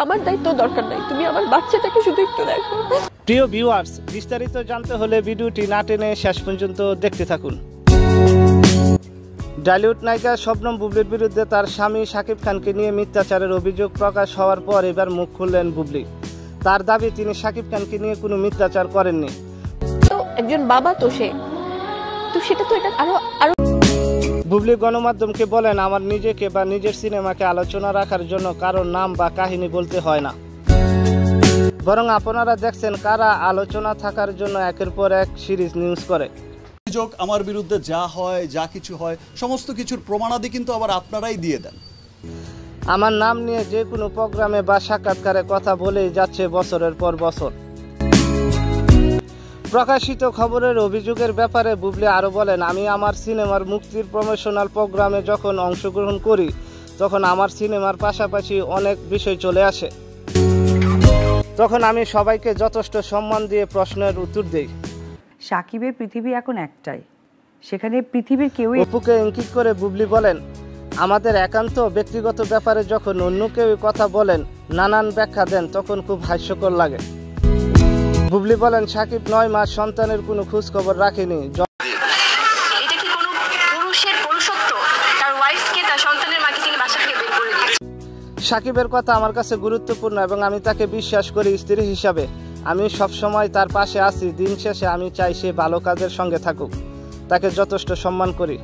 আমার দায়িত্ব দরকার নাই, তুমি আমার বাচ্চাটাকে শুধু একটু দেখো। প্রিয় ভিউয়ার্স, বিস্তারিত জানতে হলে ভিডিওটি না টেনে শেষ পর্যন্ত দেখতে থাকুন। ডালিউড নায়িকা শবনম বুবলির বিরুদ্ধে তার স্বামী শাকিব খানকে নিয়ে মিথ্যাচারের অভিযোগ প্রকাশ হওয়ার পর এবার মুখ খুললেন বুবলি। তার দাবি তিনি শাকিব খানকে নিয়ে কোনো মিথ্যাচার করেননি। তো একজন বাবা তো সেটা তো এটা আরো বুবলি গণমাধ্যমকে বলেন, আমার নিজেকে বা নিজের সিনেমাকে আলোচনা রাখার জন্য কারোর নাম বা কাহিনী বলতে হয় না, বরং আপনারা দেখছেন কারা আলোচনা থাকার জন্য একের পর এক সিরিজ নিউজ করে। আমার বিরুদ্ধে যা হয়, যা কিছু হয়, সমস্ত কিছুর প্রমাণাদি কিন্তু আবার আপনারাই দিয়ে দেন। আমার নাম নিয়ে যে কোনো প্রোগ্রামে বা সাক্ষাৎকারে কথা বলেই যাচ্ছে বছরের পর বছর। প্রকাশিত খবরের অভিযোগের ব্যাপারে বুবলি আরও বলেন, আমি আমার সিনেমার মুক্তির প্রমোশনাল প্রোগ্রামে যখন অংশগ্রহণ করি তখন আমার সিনেমার পাশাপাশি অনেক বিষয় চলে আসে, তখন আমি সবাইকে যথেষ্ট সম্মান দিয়ে প্রশ্নের উত্তর দেই। সাকিবের পৃথিবী এখন একটাই, সেখানে পৃথিবীর কেউ। অপুকে ইঙ্গিত করে বুবলি বলেন, আমাদের একান্ত ব্যক্তিগত ব্যাপারে যখন অন্য কেউ কথা বলেন, নানান ব্যাখ্যা দেন, তখন খুব হাস্যকর লাগে। বুবলি বলেন, সাকিব 9 মাস সন্তানের কোনো খোঁজ খবর রাখেনি। সাকিবের কথা আমার কাছে গুরুত্বপূর্ণ এবং আমি তাকে বিশ্বাস করি স্ত্রী হিসাবে। আমি সবসময় তার পাশে আছি। দিন শেষে আমি চাই সে ভালো কাজের সঙ্গে থাকুক, তাকে যথেষ্ট সম্মান করি।